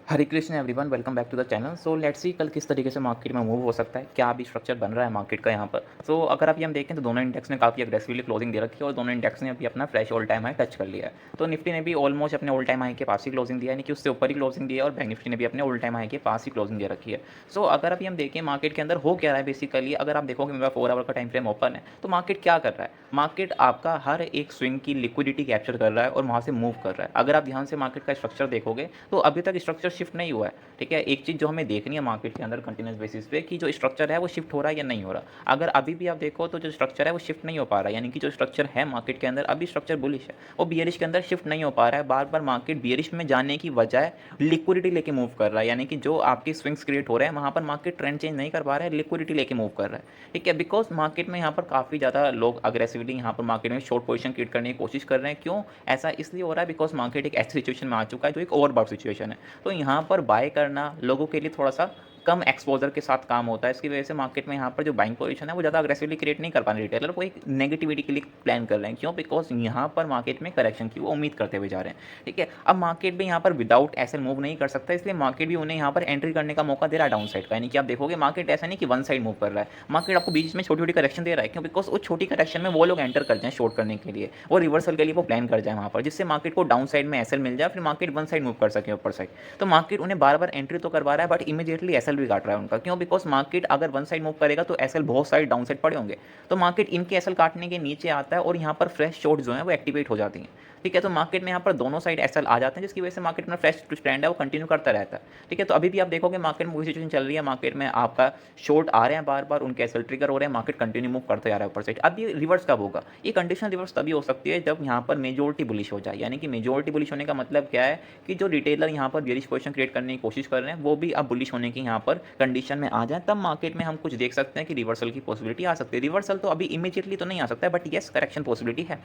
Hare Krishna everyone, welcome back to the channel. So let's see कल किस तरीके से मार्केट में मूव हो सकता है, क्या अभी स्ट्रक्चर बन रहा है मार्केट का यहाँ पर। सो अगर अभी हम देखें तो दोनों इंडेक्स ने काफ़ी अग्रेसिवली क्लोजिंग दे रखी है और दोनों इंडेक्स ने अभी अपना fresh all time high touch कर लिया है। तो निफ्टी ने भी ऑलमोस्ट अपने ऑल टाइम हाई के पास ही क्लोजिंग दिया है, यानी कि उससे ऊपर ही क्लोजिंग दिया है, और बैंक निफ्टी ने भी अपने ऑल टाइम हाई के पास ही क्लोजिंग दे रखी है। सो अगर अभी हम देखें मार्केट के अंदर हो क्या रहा है, बेसिकली अगर आप देखोगे मेरा 4 आवर का टाइम फ्रेम ओपन है, तो मार्केट क्या कर रहा है, मार्केट आपका हर एक स्विंग की लिक्विडिटी कैप्चर कर रहा है और वहाँ से मूव कर रहा है। अगर आप ध्यान से मार्केट का स्ट्रक्चर देखोगे तो अभी तक स्ट्रक्चर शिफ्ट नहीं हुआ है। ठीक है, एक चीज़ जो हमें देखनी है मार्केट के अंदर कंटिन्यूस बेसिस पे कि जो स्ट्रक्चर है वो शिफ्ट हो रहा है या नहीं हो रहा। अगर अभी भी आप देखो तो जो स्ट्रक्चर है वो शिफ्ट नहीं हो पा रहा है, यानी कि जो स्ट्रक्चर है मार्केट के अंदर अभी स्ट्रक्चर बुलिश है, वो बियरिश के अंदर शिफ्ट नहीं हो पा रहा है। बार बार मार्केट बियरिश में जाने की बजाय लिक्विडिटी लेके मूव कर रहा है, यानी कि जो आपकी स्विंग्स क्रिएट हो रहे हैं वहाँ पर मार्केट ट्रेंड चेंज नहीं कर पा रहा है, लिक्विडिटी लेके मूव कर रहा है। ठीक है, बिकॉज मार्केट में यहाँ पर काफ़ी ज़्यादा लोग अग्रेसिवली यहाँ पर मार्केट में शॉर्ट पोजीशन क्रिएट करने की कोशिश कर रहे हैं। क्यों ऐसा इसलिए हो रहा है, बिकॉज मार्केट एक ऐसी सिचुएशन में आ चुका है जो एक ओवरबॉट सिचुएशन है। तो यहाँ पर बाय करना लोगों के लिए थोड़ा सा कम एक्सपोजर के साथ काम होता है। इसकी वजह से मार्केट में यहाँ पर जो बाइंग पोजीशन है वो ज़्यादा अग्रेसिवली क्रिएट नहीं कर पा रहे रिटेलर, वो एक नेगेटिविटी के लिए प्लान कर रहे हैं। क्यों, बिकॉज यहाँ पर मार्केट में करेक्शन की वो उम्मीद करते हुए जा रहे हैं। ठीक है, अब मार्केट भी यहाँ पर विदाउट एसएल मूव नहीं कर सकता, इसलिए मार्केट भी उन्हें यहाँ पर एंट्री करने का मौका दे रहा है डाउन साइड का। यानी कि आप देखोगे मार्केट ऐसा नहीं कि वन साइड मूव कर रहा है, मार्केट आपको बीच में छोटी छोटी करेक्शन दे रहा है। क्यों, बिकॉज वो छोटी करेक्शन में वो लोग एंटर कर जाए शॉर्ट करने के लिए, वो रिवर्सल के लिए वो प्लान कर जाए वहाँ पर, जिससे मार्केट को डाउन साइड में एसएल मिल जाए, फिर मार्केट वन साइड मूव कर सके ऊपर साइड। तो मार्केट उन्हें बार बार एंट्री तो करवा रहा है बट इमीडिएटली एसएल भी काट रहा है उनका। क्यों, बिकॉज मार्केट अगर वन साइड मूव करेगा तो एसएल बहुत सारे डाउन साइड पड़े होंगे, तो मार्केट इनके एसएल काटने के नीचे आता है और यहाँ पर फ्रेश शॉर्ट जो है वो एक्टिवेट हो जाती हैं। ठीक है, तो मार्केट में यहाँ पर दोनों साइड एसएल आ जाते हैं, जिसकी वजह से मार्केट में फ्रेश ट्रेंड है वो कंटिन्यू करता रहता है। ठीक है, तो अभी भी आप देखोगे मार्केट में वही सिचुएशन चल रही है, मार्केट में आपका शॉर्ट आ रहे हैं बार बार, उनके एसएल ट्रिगर हो रहे हैं, मार्केट कंटिन्यू मूव करते जा रहा है ऊपर साइड। अब ये रिवर्स कब होगा, ये कंडीशन रिवर्स तभी हो सकती है जब यहाँ पर मेजोरिटी बुलिश हो जाए। यानी कि मेजोरिटी बुलिश होने का मतलब क्या है कि जो रिटेलर यहाँ पर बेरिश पोजीशन क्रिएट करने की कोशिश कर रहे हैं वो भी अब बुलिश होने की यहाँ पर कंडीशन में आ जाए, तब मार्केट में हम कुछ देख सकते हैं कि रिवर्सल की पॉसिबिलिटी आ सकती है। रिवर्सल तो अभी इमीडिएटली तो नहीं आ सकता है, बट येस करेक्शन पॉसिबिलिटी है।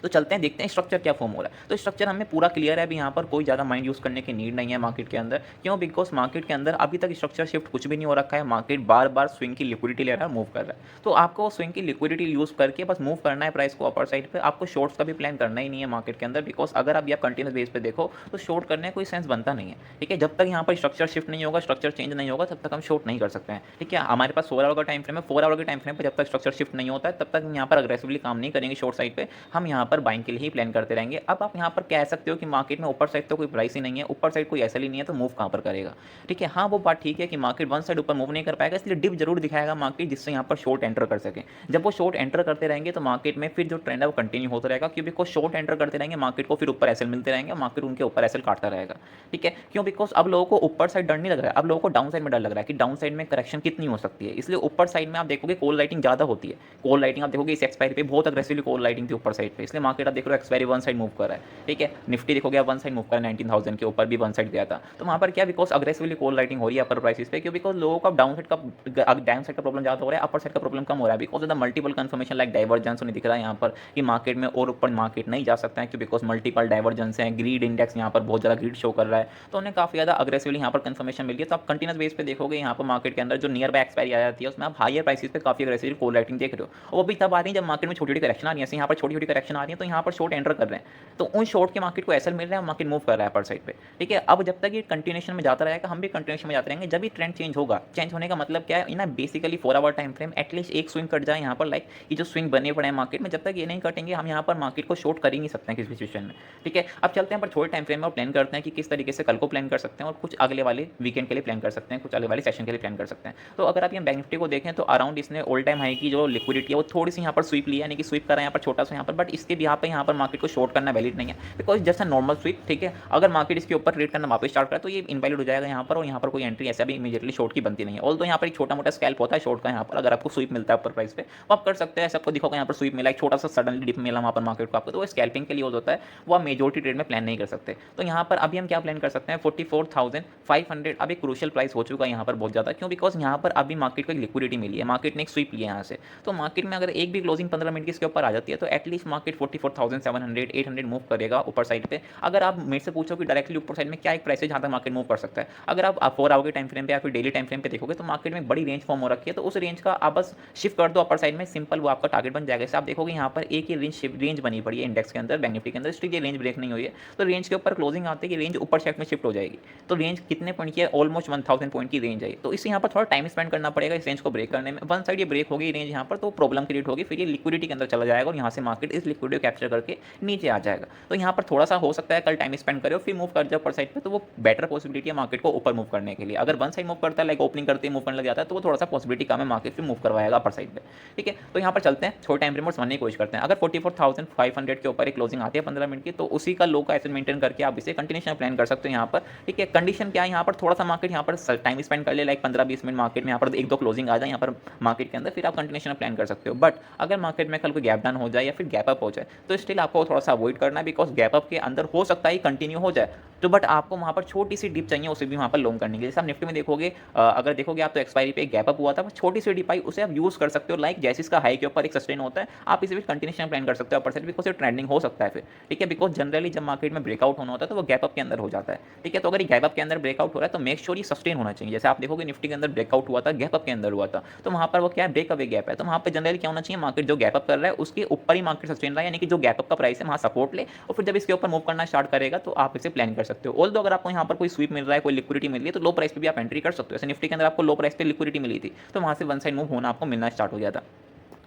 तो चलते हैं देखते हैं स्ट्रक्चर क्या फॉर्म हो रहा है। तो स्ट्रक्चर हमें पूरा क्लियर है, अभी यहाँ पर कोई ज़्यादा माइंड यूज़ करने की नीड नहीं है मार्केट के अंदर। क्यों, बिकॉज मार्केट के अंदर अभी तक स्ट्रक्चर शिफ्ट कुछ भी नहीं हो रखा है, मार्केट बार बार स्विंग की लिक्विडिटी ले रहा है, मूव कर रहा है। तो आपको स्विंग की लिक्विडिटी यूज़ करके बस मूव करना है प्राइस को अपर साइड पर, आपको शॉर्ट्स का भी प्लान करना ही नहीं है मार्केट के अंदर। बिकॉज अगर अभी आप कंटिन्यूस बेस पर देखो तो शॉर्ट करने का कोई सेंस बनता नहीं है। ठीक है, जब तक यहाँ पर स्ट्रक्चर शिफ्ट नहीं होगा, स्ट्रक्चर चेंज नहीं होगा, तब तक हम शॉर्ट नहीं कर सकते हैं। ठीक है, हमारे पास 4 आवर का टाइम फ्रेम है, 4 आवर के टाइम फ्रेम पर जब तक स्ट्रक्चर शिफ्ट नहीं होता है तब तक हम यहाँ पर अग्रेसिवली काम नहीं करेंगे शॉर्ट साइड पे, हम यहाँ पर बाइंग के लिए ही प्लान करते रहेंगे। अब आप यहाँ पर कह सकते हो कि मार्केट में ऊपर साइड तो कोई प्राइस ही नहीं है, ऊपर साइड कोई एसएल ही नहीं है, तो मूव कहाँ पर करेगा। ठीक है, हाँ वो बात ठीक है कि मार्केट वन साइड ऊपर मूव नहीं कर पाएगा, इसलिए डिप जरूर दिखाएगा मार्केट, जिससे यहाँ पर शॉर्ट एंटर कर सके। जब वो शॉर्ट एंटर करते रहेंगे तो मार्केट में फिर जो ट्रेंड है वो कंटिन्यू होता रहेगा, क्योंकि बिकॉज शॉर्ट एंटर करते रहेंगे मार्केट को, फिर ऊपर एसएल मिलते रहेंगे, मार्केट उनके ऊपर एसएल काटता रहेगा। ठीक है, क्यों, बिकॉज अब लोगों को ऊपर साइड डर नहीं लग रहा है, अब लोगों को डाउन साइड में डर लग रहा है कि डाउन साइड में करेक्शन कितनी हो सकती है। इसलिए ऊपर साइड में आप देखोगे कॉल राइटिंग ज़्यादा होती है। कॉल राइटिंग आप देखोगे इस एक्सपायरी पे बहुत अग्रेसिवली कॉल राइटिंग थी ऊपर साइड पे, इसलिए मार्केट आप देख रहे हो एक्सपायरी वन साइड मूव कर रहा है। ठीक है, निफ्टी देखो गया वन साइड मूव कर 19,000 के ऊपर भी वन साइड गया था। तो वहाँ पर क्या, बिकॉज अग्रेसिवली कॉल राइटिंग हो रही है अपर प्राइसेस पे। क्यों, बिकॉज लोगों का डाउन साइड का प्रॉब्लम ज़्यादा हो रहा है, अपर साइड का प्रॉब्लम कम हो रहा है, because of the multiple confirmation like divergence उन्हें दिख रहा है यहाँ पर कि मार्केट में और ऊपर मार्केट नहीं जा सकता है, क्यों, बिकॉज मल्टीपल डाइवर्जेंस हैं, ग्रीड इंडेक्स यहाँ पर बहुत ज़्यादा ग्रीड शो कर रहा है, तो उन्हें काफ़ी ज़्यादा अग्रेसिवली यहाँ पर कन्फर्मेशन मिल गई। तो आप कंटिन्यूस बेस पे देखोगे यहाँ पर मार्केट के अंदर जो नियर बाय एक्सपायरी आ जाती है उसमें आप हायर प्राइसेस पे काफ़ी अग्रेसिवली कॉल राइटिंग देख रहे हो, और वो भी तब आ रही है जब मार्केट में छोटी छोटी करेक्शन आ रही है। यहाँ पर छोटी छोटी करेक्शन आ रही है तो यहाँ पर शॉर्ट एंटर कर रहे हैं, तो उन शॉर्ट के मार्केट को एसएल मिल रहा है, मार्केट मूव कर रहा है अपर साइड पे। ठीक है, अब जब तक ये कंटिन्यूएशन में जाता रहेगा हम भी कंटिन्यूएशन में जाते रहेंगे। जब भी ट्रेंड चेंज होगा, चेंज होने का मतलब क्या है ना, basically 4 hour time frame at least एक स्विंग कट जाए यहाँ पर, लाइक ये जो स्विंग बने पड़े हैं मार्केट में, जब तक ये नहीं कटेंगे हम यहाँ पर मार्केट को शॉर्ट कर ही नहीं सकते हैं किसी सिचुएशन में। ठीक है, अब चलते हैं पर थोड़े टाइम फ्रेम में और प्लान करते हैं कि किस तरीके से कल को प्लान कर सकते हैं और कुछ अगले वाले वीकेंड के लिए प्लान कर सकते हैं, कुछ अगले वाले सेशन के लिए प्लान कर सकते हैं। तो अगर आप ये बैंक निफ्टी को देखें तो अराउंड इसने ऑल टाइम हाई की जो लिक्विडिटी है वो थोड़ी सी यहाँ पर स्वीप लिया, यानी कि स्वीप कर रहा है यहाँ पर छोटा सा यहाँ पर, बट इसके भी यहाँ पर मार्केट को शॉर्ट करना वैलिड नहीं है, because just a normal sweep. ठीक है, अगर मार्केट इसके ऊपर ट्रेड करना वापस स्टार्ट करे तो ये इनवैलिड हो जाएगा यहाँ पर, और यहाँ पर कोई एंट्री ऐसा भी इमीडिएटली शॉर्ट की बनती नहीं है। ऑल तो यहाँ पर एक छोटा मोटा स्कैल्प होता है शॉर्ट का, यहाँ पर अगर आपको स्वीप मिलता है ऊपर प्राइस पे वो आप कर सकते हैं। सबको दिखोगे यहाँ पर स्वीप मिला, एक छोटा सा सडनली डिप मिला वहाँ पर मार्केट को आपको, तो वो स्कैल्पिंग के लिए यूज होता है, वो आप मेजोरिटी ट्रेड में प्लान नहीं कर सकते। तो यहाँ पर अभी हम क्या प्लान कर सकते हैं, 44,500 अब एक क्रूशियल प्राइस हो चुका है यहाँ पर बहुत ज़्यादा। क्यों, बिकॉज यहाँ पर अभी मार्केट को एक लिक्विडिटी मिली है, मार्केट ने एक स्वीप लिया यहाँ से, तो मार्केट में अगर एक भी क्लोजिंग 15 मिनट की इसके ऊपर आ जाती है तो एटलीस्ट मार्केट 44,700 800 मूव करेगा ऊपर साइड पे। अगर आप मेरे से पूछो कि डायरेक्टली ऊपर साइड में क्या एक प्राइस है जहाँ तक मार्केट मूव कर सकता है, अगर आप 4 आवर के टाइम फ्रेम पे या फिर डेली टाइम फ्रेम पे देखोगे तो मार्केट में एक बड़ी रेंज फॉर्म हो रखी है, तो उस रेंज का आप बस शिफ्ट कर दो अपर साइड में, सिंपल वो आपका टारगेट बन जाएगा। जैसे आप देखोगे यहाँ पर एक ही रेंज बनी पड़ी है इंडेक्स के अंदर, बैंक निफ्टी के अंदर, स्टिल ये रेंज ब्रेक नहीं हुई है, तो रेंज के ऊपर क्लोजिंग आते ही रेंज ऊपर साइड में शिफ्ट हो जाएगी। तो रेंज कितने पॉइंट की है? ऑलमोस्ट 1000 पॉइंट की रेंज है, तो इससे यहाँ पर थोड़ा टाइम स्पेंड करना पड़ेगा इस रेंज को ब्रेक करने में। वन साइड ये ब्रेक होगी रेंज यहाँ पर तो प्रॉब्लम क्रिएट होगी, फिर ये लिक्विडिटी के अंदर चला जाएगा और यहाँ से मार्केट इस लिक्विडिटी को कैप्चर करके नीचे आ जाएगा। तो यहाँ पर थोड़ा सा हो सकता है कल टाइम स्पेंड करे और फिर मूव कर जाए ऊपर साइड पे, तो वो बेटर पॉसिबिलिटी है मार्केट को ऊपर मूव करने के लिए। अगर वन साइड मूव करता है, लाइक ओपनिंग करते ही मूव करने लग जाता है, तो वो थोड़ा सा पॉसिबिलिटी कम है, मार्केट फिर मूव करवाएगा अपर साइड पे। ठीक है, तो यहाँ पर चलते हैं, छोटे टाइम फ्रेम समझने की कोशिश करते हैं। अगर 44,500 के ऊपर एक क्लोजिंग आती है 15 मिनट की, तो उसी का लो का ऐसे मेंटेन करके आप इसे कंटिन्यूशन प्लान कर सकते हो यहाँ पर। ठीक है, कंडीशन क्या है यहाँ पर? थोड़ा सा मार्केट यहाँ पर टाइम स्पेंड कर ले, लाइक 15-20 मिनट मार्केट में यहाँ पर एक दो क्लोजिंग आ जाए यहाँ पर मार्केट के अंदर, फिर आप कंटिन्यूशन प्लान कर सकते हो। बट अगर मार्केट में कल कोई गैप डाउन हो जाए या फिर गैप अप हो जाए, तो स्टिल आपको थोड़ा सा अवॉइड करना है, बिकॉज गैप अप के अंदर हो सकता है कंटिन्यू हो जाए, तो बट आपको वहाँ पर छोटी सी डिप चाहिए, उसे भी वहाँ पर लॉन्ग करने के लिए। जैसे आप निफ्टी में देखोगे, अगर देखोगे आप, तो एक्सपायरी पे गैप अप हुआ था, छोटी सी डिप आई, उसे आप यूज़ कर सकते हो, लाइक जैसे इसका हाई के ऊपर एक सस्टेन होता है, आप इसे भी कंटिन्यूशन प्लान कर सकते हो अपर साइड, बिकॉज ये ट्रेंडिंग हो सकता है फिर। ठीक है, बिकॉज जनरली जब मार्केट में ब्रेकआउट होना होता है तो वो गैप अप के अंदर हो जाता है। ठीक है, तो अगर ये गैप अप के अंदर ब्रेकआउट हो रहा है तो मेक श्योर ये सस्टेन होना चाहिए। जैसे आप देखोगे निफ्टी के अंदर ब्रेकआउट हुआ था, गैप अप के अंदर हुआ था, तो वहाँ पर वो क्या है, ब्रेक अवे गैप है, तो वहाँ पर जनरली क्या होना चाहिए, मार्केट जो गैप अप कर रहा है उसके ऊपर ही मार्केट सस्टेन रहा है, यानी कि जो गैप अप का प्राइस है वहाँ सपोर्ट ले, और फिर जब इसके ऊपर मूव करना स्टार्ट करेगा तो आप इसे प्लान कर सकते हो। ऑल्दो अगर आपको यहाँ पर कोई स्वीप मिल रहा है, कोई लिक्विडिटी मिल रही है, तो लो प्राइस पे भी आप एंट्री कर सकते हो। जैसे निफ्टी के अंदर आपको लो प्राइस पे लिक्विडिटी मिली थी, तो वहाँ से वन साइड मूव होना आपको मिलना स्टार्ट हो गया था।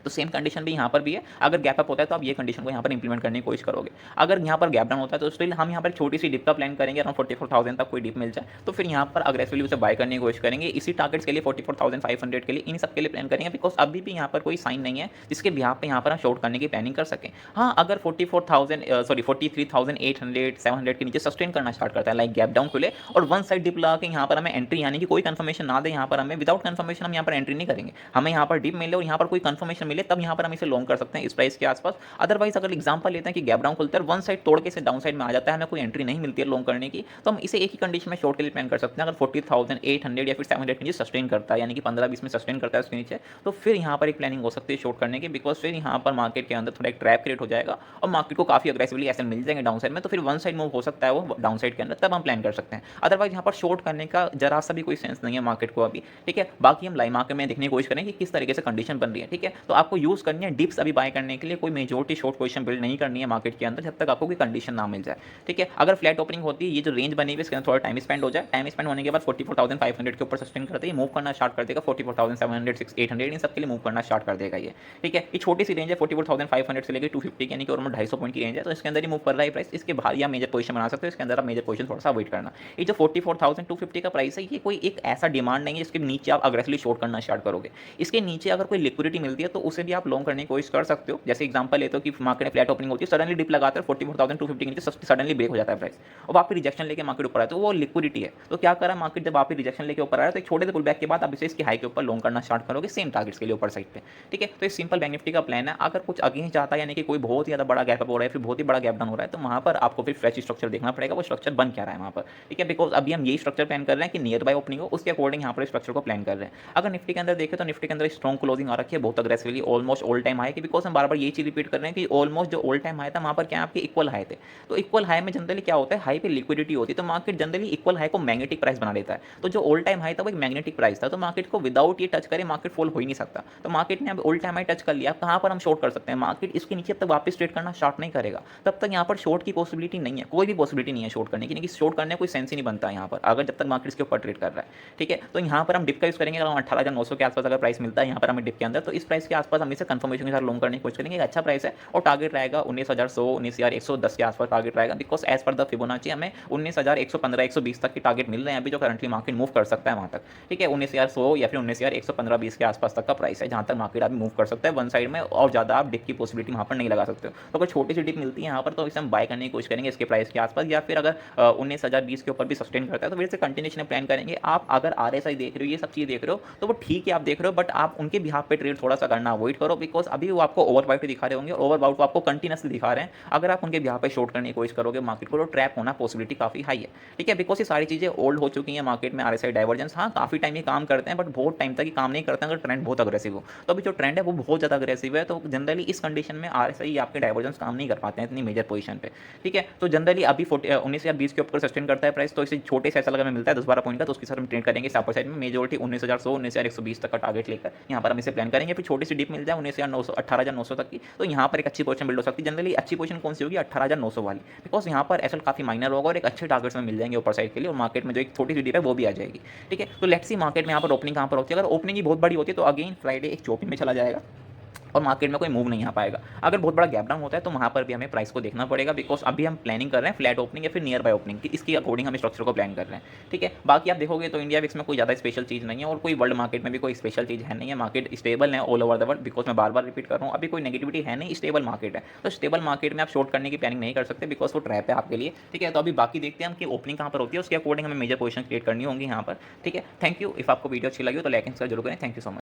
तो सेम कंडीशन भी यहाँ पर भी है, अगर गैप अप होता है तो आप ये कंडीशन को यहाँ पर इंप्लीमेंट करने की कोशिश करोगे। अगर यहाँ पर गैप डाउन होता है तो स्टिल हम यहाँ पर छोटी सी डिप का प्लान करेंगे, अराउंड 44,000 तक कोई डिप मिल जाए तो फिर यहाँ पर अग्रेसिवली उसे बाय करने की कोशिश करेंगे। इसी टारगेट्स के लिए 44,500 के लिए, इन सब के लिए प्लान करेंगे, बिकॉज अभी भी यहाँ पर कोई साइन नहीं है जिसके बिहार पे यहाँ पर हम शॉर्ट करने की प्लानिंग कर सकें। हाँ, अगर 43,800 700 के नीचे सस्टेन करना स्टार्ट करता है, लाइक गैप डाउन खुले और वन साइड डिप लगा के यहाँ पर हमें एंट्री, यानी कि कोई कंफर्मेशन ना दे यहाँ पर हमें, विदाउट कंफर्मेशन हम यहाँ पर एंट्री नहीं करेंगे, हमें यहाँ पर डिप मिले और यहाँ पर कोई कंफर्मेशन मिले तब यहाँ पर हम इसे लॉन्ग कर सकते हैं इस प्राइस के आसपास। अदरवाइज अगर एग्जांपल लेते हैं कि गैप डाउन खुलता है, वन साइड तोड़ के इसे डाउन साइड में आ जाता है, हमें कोई एंट्री नहीं मिलती है लॉन्ग करने की, तो हम इसे एक ही कंडीशन में शॉर्ट के लिए प्लान कर सकते हैं। अगर 40,800 या फिर 700 के नीचे सस्टेन करता है, यानी कि 15-20 में सस्टेन करता है उसके नीचे, तो फिर यहाँ पर एक प्लानिंग हो सकती है शॉर्ट करने की, बिकॉज फिर यहाँ पर मार्केट के अंदर थोड़ा एक ट्रैप क्रिएट हो जाएगा और मार्केट को काफी अग्रेसिवली ऐसे मिल जाएंगे डाउन साइड में, तो फिर वन साइड मूव हो सकता है वो डाउन साइड के अंदर, तब हम प्लान कर सकते हैं। अदरवाइज यहाँ पर शॉर्ट करने का जरा सा भी कोई सेंस नहीं है मार्केट को अभी। ठीक है, बाकी हम लाइव मार्केट में देखने की कोशिश करें कि किस तरीके से कंडीशन बन रही है। ठीक है, तो आपको यूज करनी है डिप्स अभी बाय करने के लिए, कोई मेजोरिटी शॉर्ट पोजीशन बिल्ड नहीं करनी है मार्केट के अंदर जब तक आपको कोई कंडीशन ना मिल जाए। ठीक है, अगर फ्लैट ओपनिंग होती है, ये जो रेंज बनी हुई है इसके अंदर थोड़ा टाइम स्पेंड हो जाए, टाइम स्पेंड होने के बाद 44,500 के ऊपर सस्टेन करते ही मूव करना स्टार्ट कर देगा, 44,700 800 इन सब के लिए मूव करना स्टार्ट कर देगा ये। ठीक है, ये छोटी सी रेंज है 44,500 से लेकर 250 यानी कि ऑलमोस्ट 250 पॉइंट की रेंज है, तो इसके अंदर ही मूव कर रहा है प्राइस। इसके बाहर या मेजर पोजीशन बना सकते हो, इसके अंदर आप मेजर पोजीशन थोड़ा सा अवॉइड करना। ये जो 44,250 का प्राइस है, ये कोई एक ऐसा डिमांड नहीं है जिसके नीचे आप अग्रेसिवली शॉर्ट करना स्टार्ट करोगे। इसके नीचे अगर कोई लिक्विडिटी मिलती है तो उसे भी आप लॉन्ग करने की कोशिश कर सकते हो। जैसे एग्जांपल लेते हो कि मार्केट में फ्लैट ओपनिंग होती है, सडनली डिप लगाते हैं 44,250 के नीचे सडनली ब्रेक हो जाता है प्राइस और वापस रिजेक्शन लेके मार्केट ऊपर आया, तो वो लिक्विडिटी है। तो क्या करा मार्केट, जब वापस रिजेक्शन लेके ऊपर आया तो एक छोटे से पुल बैक के बाद आप इसे इसके हाई के ऊपर लॉन्ग करना स्टार्ट करोगे सेम टारगेट्स के लिए ऊपर साइड पे। ठीक है, तो ये सिंपल बैंक निफ्टी का प्लान है। अगर कुछ अगेंस्ट जाता है, यानी कि कोई बहुत ही ज़्यादा बड़ा गैप अप हो रहा है, फिर बहुत ही बड़ा गैप डाउन हो रहा है, तो वहाँ पर आपको फिर फ्रेश स्ट्रक्चर देखना पड़ेगा, वो स्ट्रक्चर बन क्या रहा है वहाँ पर। ठीक है, बिकॉज अभी हम यही स्ट्रक्चर प्लान कर रहे हैं कि नियर बाय ओपनिंग हो, उसके अकॉर्डिंग यहाँ पर स्ट्रक्चर को प्लान कर रहे हैं। अगर निफ्टी के अंदर देखें तो निफ्टी के अंदर स्ट्रॉन्ग क्लोजिंग आ रखी है बहुत aggressively, almost all time high की, बिकॉज हम बार बार यही चीज रिपीट कर रहे हैं कि ऑलमोस्ट जो ऑल टाइम हाई था वहाँ पर क्या आपके इक्वल हाई थे। तो इक्वल हाई में जनरली क्या होता है, हाई पे लिक्विडिटी होती है, तो मार्केट जनरली इक्वल हाई को मैग्नेटिक प्राइस बना देता है। तो जो ऑल टाइम हाई था वो एक मैग्नेटिक प्राइस था, तो मार्केट को विदाउट ये टच करे मार्केट फॉल हो ही नहीं सकता। तो मार्केट ने अब ऑल टाइम हाई टच कर लिया, कहाँ पर हम शॉर्ट कर सकते हैं, मार्केट इसके नीचे तक वापस ट्रेड करना स्टार्ट नहीं करेगा तब तक यहाँ पर शॉर्ट की पॉसिबिलिटी नहीं है, कोई भी पॉसिबिलिटी नहीं है शॉर्ट करने की, क्योंकि शॉर्ट करने कोई सेंस ही नहीं बनता यहाँ पर अगर जब तक मार्केट इसके ऊपर ट्रेड कर रहा है। ठीक है, तो यहाँ पर हम डिप का यूज करेंगे, अगर 18,900 के आसपास अगर प्राइस मिलता है यहाँ पर हमें डिप के अंदर, तो इस प्राइस के आसपास हम इसे कंफर्मेशन के साथ लॉन्ग करने की कोशिश करेंगे। अच्छा प्राइस है और टारगेट रहेगा 19,100 19,110 के आसपास टारगेट रहेगा, because as per the Fibonacci हमें 19,115 120 तक की टारगेट मिल रहे हैं अभी, जो करंटली मार्केट मूव कर सकता है वहाँ तक। ठीक है, 19,100 या फिर 19,115 20 के आसपास तक का प्राइस है जहाँ तक मार्केट अभी मूव कर सकता है वन साइड में, और ज़्यादा आप डिप की पॉसिबिलिटी वहाँ पर नहीं लगा सकते हो। तो अगर छोटी सी डिप मिलती है यहाँ पर तो इसे हम बाय करने की कोशिश करेंगे इसके प्राइस के आसपास, या फिर अगर 19,020 के ऊपर भी सस्टेन करता है तो फिर से कंटिन्यूशन प्लान करेंगे। आप अगर RSI देख रहे हो, ये सब चीज़ देख रहे हो तो वो ठीक है आप देख रहे हो, बट आप उनके बिहाफ पे ट्रेड थोड़ा सा करना अवॉइड करो, बिकॉज अभी वो आपको ओवरबाउट दिखा रहे होंगे और ओवरबाउट वो आपको कंटिन्यूसली दिखा रहे हैं। अगर आप उनके यहाँ पे शॉर्ट करने की कोशिश करोगे मार्केट को, तो ट्रैप होना पॉसिबिलिटी काफ़ी हाई है। ठीक है, बिकॉज ये सारी चीज़ें ओल्ड हो चुकी हैं मार्केट में। RSI डाइवर्जेंस हाँ काफ़ी टाइम ये काम करते हैं, बट बहुत टाइम तक ये काम नहीं करते हैं अगर ट्रेंड बहुत अग्रेसिव हो। तो अभी जो ट्रेंड है वो बहुत ज़्यादा अग्रेसिव है, तो जनरली इस कंडीशन में RSI आपके डाइवर्जेंस काम नहीं कर पाते हैं इतनी मेजर पोजीशन पे। ठीक है, तो जनरली अभी 19 या 20 के ऊपर सस्टेन करता है प्राइस, तो इसे छोटे से ऐसा लगा हमें मिलता है 10-12 पॉइंट का, तो उसके साथ हम ट्रेड करेंगे। अपर साइड में मेजोरिटी 19,100 19,120 तक का टारगेट लेकर यहाँ पर हम इसे प्लान करेंगे। फिर छोटी सी डिप मिल जाए 19,900 18,900 तक की, तो यहाँ पर एक अच्छी पोजीशन बिल्ड हो सकती है। जनरली अच्छी पोजीशन कौन सी होगी? 18,900 वाली, बिकॉज यहाँ पर एसएल काफी माइनर होगा और एक अच्छे टारगेट्स में मिल जाएंगे ऊपर साइड के लिए, और मार्केट में जो एक छोटी सी डिप है वो भी आ जाएगी। ठीक है, तो लेट्स सी मार्केट में यहाँ पर ओपनिंग कहाँ पर होती है। अगर ओपनिंग ही बहुत बड़ी होती है तो अगेन फ्राइडे एक चोपिंग में चला जाएगा और मार्केट में कोई मूव नहीं आ पाएगा। अगर बहुत बड़ा गैप डाउन होता है तो वहाँ पर भी हमें प्राइस को देखना पड़ेगा, बिकॉज अभी हम प्लानिंग कर रहे हैं फ्लैट ओपनिंग या फिर नियर बाय ओपनिंग की, इसकी अकॉर्डिंग हम स्ट्रक्चर को प्लान कर रहे हैं। ठीक है, बाकी आप देखोगे तो इंडिया विक्स में कोई ज़्यादा स्पेशल चीज़ नहीं है और कोई वर्ल्ड मार्केट में भी कोई स्पेशल चीज़ है नहीं है। मार्केट स्टेबल है all over the world, because मैं बार बार रिपीट कर रहा हूँ, अभी कोई नेगेटिविटी है नहीं, स्टेबल मार्केट है। तो स्टेबल मार्केट में आप शॉर्ट करने की प्लानिंग नहीं कर सकते, बिकॉज वो ट्रैप है आपके लिए। ठीक है, तो अभी बाकी देखते हैं हम कि ओपनिंग कहाँ पर होती है, उसके अकॉर्डिंग हमें मेजर पोजीशन क्रिएट करनी होंगी यहाँ पर। ठीक है, थैंक यू। इफ आपको वीडियो अच्छी लगी हो तो लाइक एंड शेयर जरूर करें। Thank you so much.